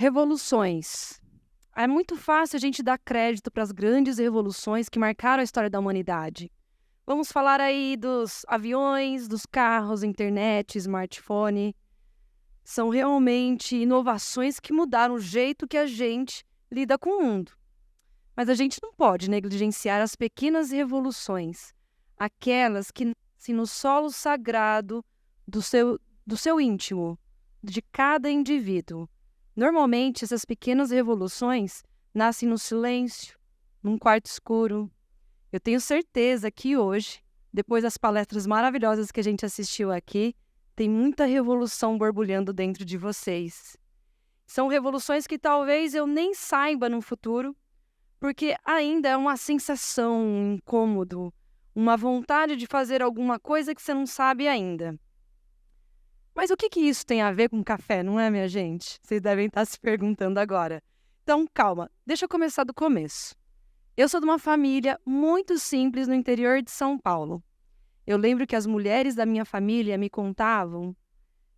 Revoluções. É muito fácil a gente dar crédito para as grandes revoluções que marcaram a história da humanidade. Vamos falar aí dos aviões, dos carros, internet, smartphone. São realmente inovações que mudaram o jeito que a gente lida com o mundo. Mas a gente não pode negligenciar as pequenas revoluções, aquelas que nascem no solo sagrado do seu íntimo, de cada indivíduo. Normalmente, essas pequenas revoluções nascem no silêncio, num quarto escuro. Eu tenho certeza que hoje, depois das palestras maravilhosas que a gente assistiu aqui, tem muita revolução borbulhando dentro de vocês. São revoluções que talvez eu nem saiba no futuro, porque ainda é uma sensação, um incômodo, uma vontade de fazer alguma coisa que você não sabe ainda. Mas o que isso tem a ver com café, não é, minha gente? Vocês devem estar se perguntando agora. Então, calma, deixa eu começar do começo. Eu sou de uma família muito simples no interior de São Paulo. Eu lembro que as mulheres da minha família me contavam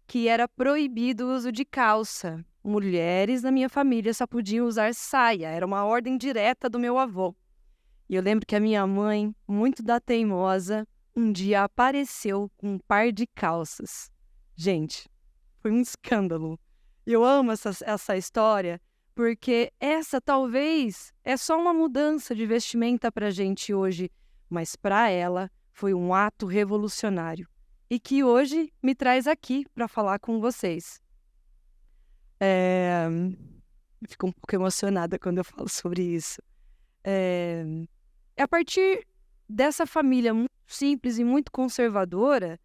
que era proibido o uso de calça. Mulheres da minha família só podiam usar saia, era uma ordem direta do meu avô. E eu lembro que a minha mãe, muito da teimosa, um dia apareceu com um par de calças. Gente, foi um escândalo. Eu amo essa história, porque essa talvez é só uma mudança de vestimenta para a gente hoje, mas para ela foi um ato revolucionário e que hoje me traz aqui para falar com vocês. Eu fico um pouco emocionada quando eu falo sobre isso. É a partir dessa família muito simples e muito conservadora.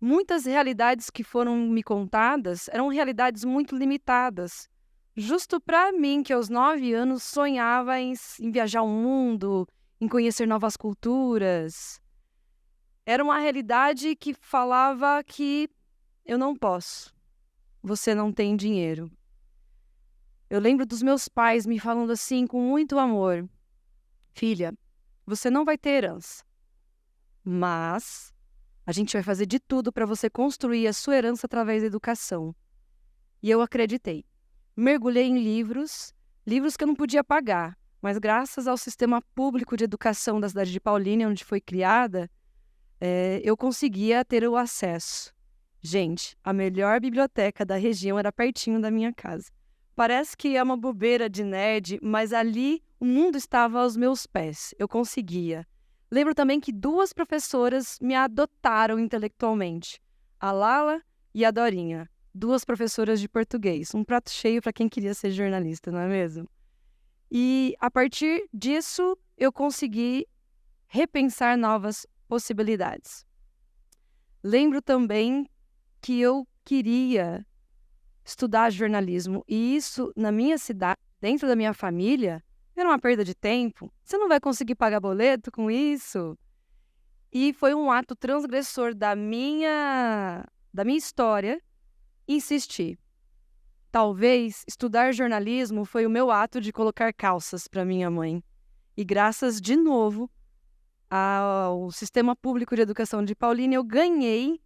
Muitas realidades que foram me contadas eram realidades muito limitadas. Justo para mim, que aos 9 anos sonhava em viajar o mundo, em conhecer novas culturas. Era uma realidade que falava que eu não posso, você não tem dinheiro. Eu lembro dos meus pais me falando assim com muito amor: filha, você não vai ter herança, mas a gente vai fazer de tudo para você construir a sua herança através da educação. E eu acreditei. Mergulhei em livros que eu não podia pagar, mas graças ao sistema público de educação da cidade de Paulínia, onde foi criada, eu conseguia ter o acesso. Gente, a melhor biblioteca da região era pertinho da minha casa. Parece que é uma bobeira de nerd, mas ali o mundo estava aos meus pés. Eu conseguia. Lembro também que 2 professoras me adotaram intelectualmente, a Lala e a Dorinha, 2 professoras de português, um prato cheio para quem queria ser jornalista, não é mesmo? E a partir disso eu consegui repensar novas possibilidades. Lembro também que eu queria estudar jornalismo e isso na minha cidade, dentro da minha família, era uma perda de tempo. Você não vai conseguir pagar boleto com isso. E foi um ato transgressor da minha história insistir. Talvez estudar jornalismo foi o meu ato de colocar calças para minha mãe. E graças, de novo, ao Sistema Público de Educação de Paulínia, eu ganhei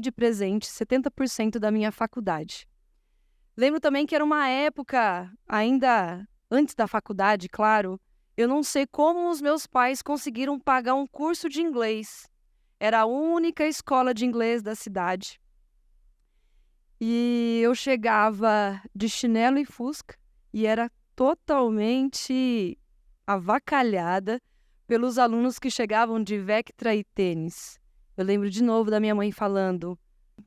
de presente 70% da minha faculdade. Lembro também que era uma época, ainda antes da faculdade, claro, eu não sei como os meus pais conseguiram pagar um curso de inglês. Era a única escola de inglês da cidade. E eu chegava de chinelo e fusca e era totalmente avacalhada pelos alunos que chegavam de Vectra e tênis. Eu lembro de novo da minha mãe falando: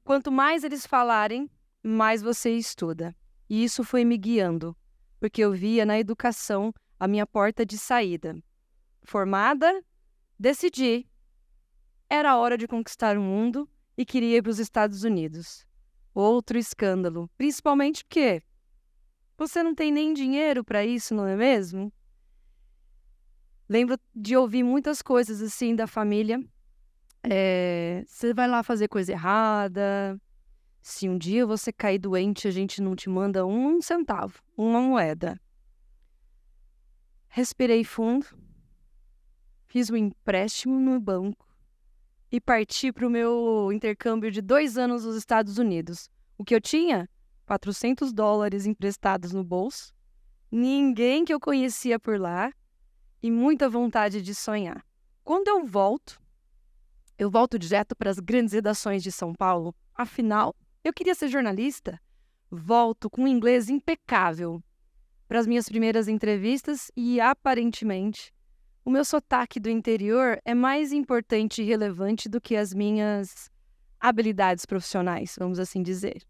quanto mais eles falarem, mais você estuda. E isso foi me guiando, porque eu via na educação a minha porta de saída. Formada, decidi. Era a hora de conquistar o mundo e queria ir para os Estados Unidos. Outro escândalo, principalmente porque você não tem nem dinheiro para isso, não é mesmo? Lembro de ouvir muitas coisas assim da família. Você vai lá fazer coisa errada. Se um dia você cair doente, a gente não te manda 1 centavo, uma moeda. Respirei fundo, fiz um empréstimo no banco e parti para o meu intercâmbio de 2 anos nos Estados Unidos. O que eu tinha? $400 emprestados no bolso, ninguém que eu conhecia por lá e muita vontade de sonhar. Quando eu volto direto para as grandes redações de São Paulo. Afinal, eu queria ser jornalista. Volto com um inglês impecável para as minhas primeiras entrevistas e, aparentemente, o meu sotaque do interior é mais importante e relevante do que as minhas habilidades profissionais, vamos assim dizer.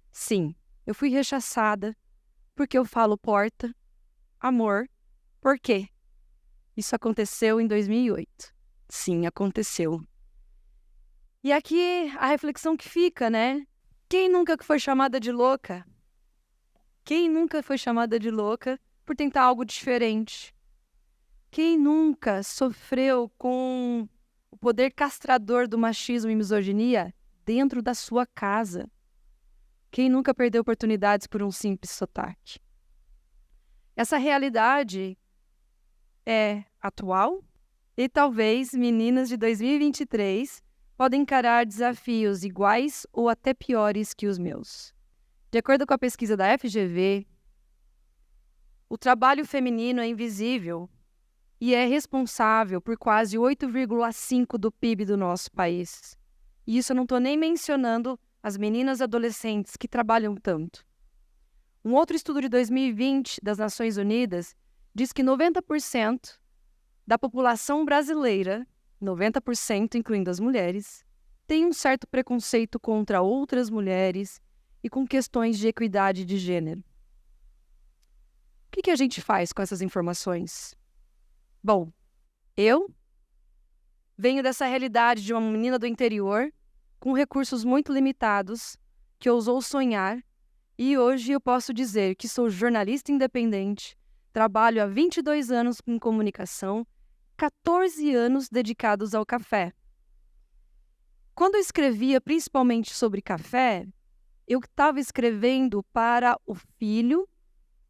Sim, eu fui rechaçada porque eu falo porta, amor, por quê? Isso aconteceu em 2008. Sim, aconteceu. E aqui a reflexão que fica, né? Quem nunca foi chamada de louca? Quem nunca foi chamada de louca por tentar algo diferente? Quem nunca sofreu com o poder castrador do machismo e misoginia dentro da sua casa? Quem nunca perdeu oportunidades por um simples sotaque? Essa realidade é atual e talvez meninas de 2023 podem encarar desafios iguais ou até piores que os meus. De acordo com a pesquisa da FGV, o trabalho feminino é invisível e é responsável por quase 8,5% do PIB do nosso país. E isso eu não estou nem mencionando as meninas e adolescentes que trabalham tanto. Um outro estudo de 2020 das Nações Unidas diz que 90% da população brasileira, 90%, incluindo as mulheres, tem um certo preconceito contra outras mulheres e com questões de equidade de gênero. O que a gente faz com essas informações? Bom, eu venho dessa realidade de uma menina do interior, com recursos muito limitados, que ousou sonhar, e hoje eu posso dizer que sou jornalista independente, trabalho há 22 anos com comunicação, 14 anos dedicados ao café. Quando eu escrevia principalmente sobre café, eu estava escrevendo para o filho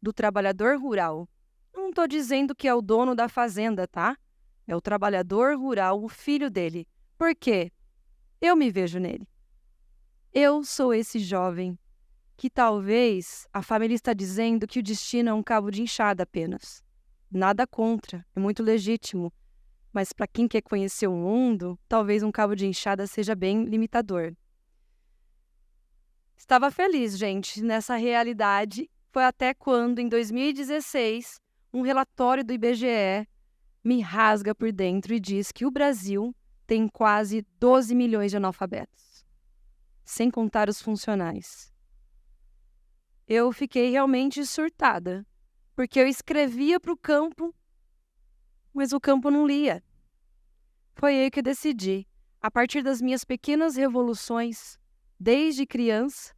do trabalhador rural. Não estou dizendo que é o dono da fazenda, tá? É o trabalhador rural, o filho dele. Por quê? Eu me vejo nele. Eu sou esse jovem que talvez a família está dizendo que o destino é um cabo de enxada apenas. Nada contra, é muito legítimo. Mas para quem quer conhecer o mundo, talvez um cabo de enxada seja bem limitador. Estava feliz, gente, nessa realidade. Foi até quando, em 2016, um relatório do IBGE me rasga por dentro e diz que o Brasil tem quase 12 milhões de analfabetos, sem contar os funcionais. Eu fiquei realmente surtada, porque eu escrevia para o campo, mas o campo não lia. Foi aí que eu decidi, a partir das minhas pequenas revoluções, desde criança,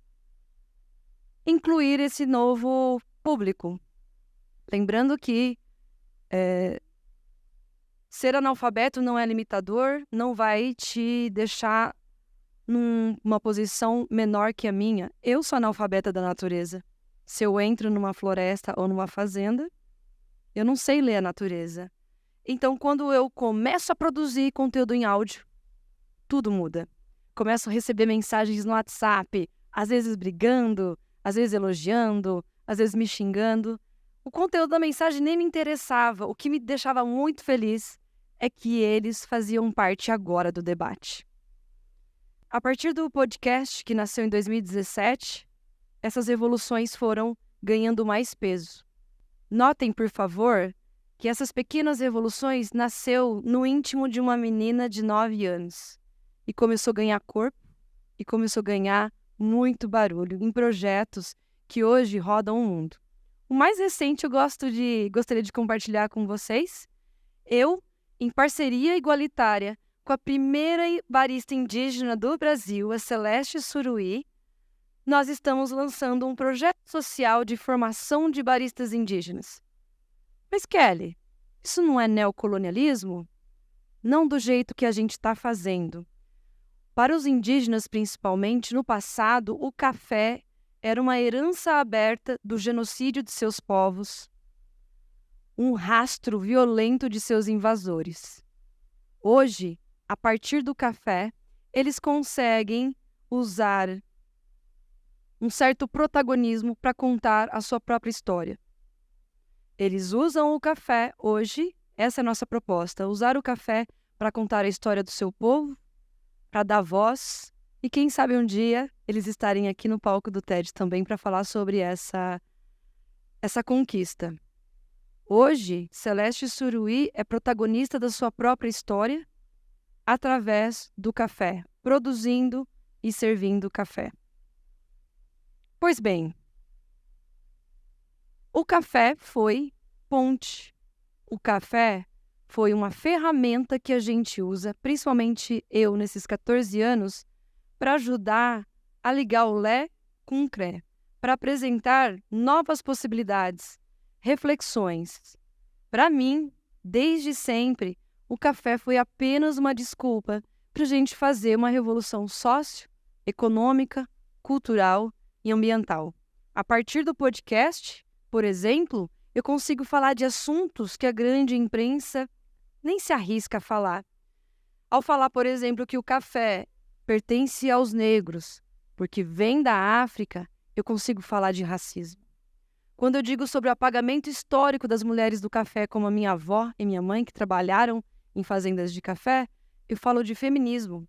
incluir esse novo público. Lembrando que ser analfabeto não é limitador, não vai te deixar numa posição menor que a minha. Eu sou analfabeta da natureza. Se eu entro numa floresta ou numa fazenda, eu não sei ler a natureza. Então, quando eu começo a produzir conteúdo em áudio, tudo muda. Começo a receber mensagens no WhatsApp, às vezes brigando, às vezes elogiando, às vezes me xingando. O conteúdo da mensagem nem me interessava. O que me deixava muito feliz é que eles faziam parte agora do debate. A partir do podcast, que nasceu em 2017, essas revoluções foram ganhando mais peso. Notem, por favor, que essas pequenas revoluções nasceu no íntimo de uma menina de 9 anos e começou a ganhar corpo e começou a ganhar muito barulho em projetos que hoje rodam o mundo. O mais recente eu gostaria de compartilhar com vocês. Eu, em parceria igualitária com a primeira barista indígena do Brasil, a Celeste Suruí, nós estamos lançando um projeto social de formação de baristas indígenas. Mas, Kelly, isso não é neocolonialismo? Não do jeito que a gente está fazendo. Para os indígenas, principalmente, no passado, o café era uma herança aberta do genocídio de seus povos, um rastro violento de seus invasores. Hoje, a partir do café, eles conseguem usar um certo protagonismo para contar a sua própria história. Eles usam o café hoje, essa é a nossa proposta, usar o café para contar a história do seu povo, para dar voz, e quem sabe um dia eles estarem aqui no palco do TED também para falar sobre essa conquista. Hoje, Celeste Suruí é protagonista da sua própria história através do café, produzindo e servindo café. Pois bem, o café foi ponte. O café foi uma ferramenta que a gente usa, principalmente eu nesses 14 anos, para ajudar a ligar o Lé com o Cré, para apresentar novas possibilidades, reflexões. Para mim, desde sempre, o café foi apenas uma desculpa para a gente fazer uma revolução socioeconômica, cultural e ambiental. A partir do podcast, por exemplo, eu consigo falar de assuntos que a grande imprensa nem se arrisca a falar. Ao falar, por exemplo, que o café pertence aos negros, porque vem da África, eu consigo falar de racismo. Quando eu digo sobre o apagamento histórico das mulheres do café, como a minha avó e minha mãe, que trabalharam em fazendas de café, eu falo de feminismo.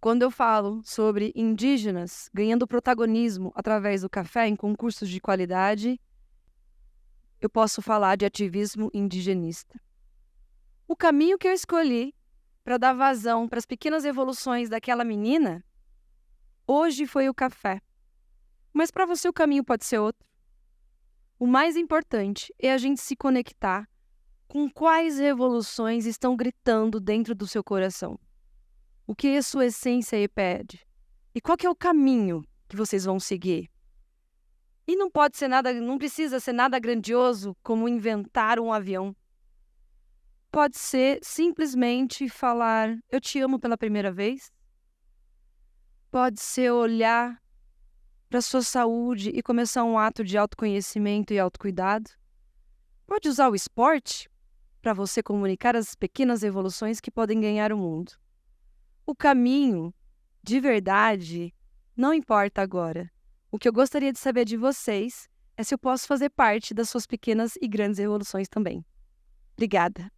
Quando eu falo sobre indígenas ganhando protagonismo através do café em concursos de qualidade, eu posso falar de ativismo indigenista. O caminho que eu escolhi para dar vazão para as pequenas evoluções daquela menina, hoje foi o café. Mas para você o caminho pode ser outro. O mais importante é a gente se conectar com quais revoluções estão gritando dentro do seu coração. O que a sua essência aí pede? E qual que é o caminho que vocês vão seguir? E não pode ser nada, não precisa ser nada grandioso como inventar um avião. Pode ser simplesmente falar, eu te amo pela primeira vez. Pode ser olhar para a sua saúde e começar um ato de autoconhecimento e autocuidado. Pode usar o esporte para você comunicar as pequenas evoluções que podem ganhar o mundo. O caminho, de verdade, não importa agora. O que eu gostaria de saber de vocês é se eu posso fazer parte das suas pequenas e grandes evoluções também. Obrigada.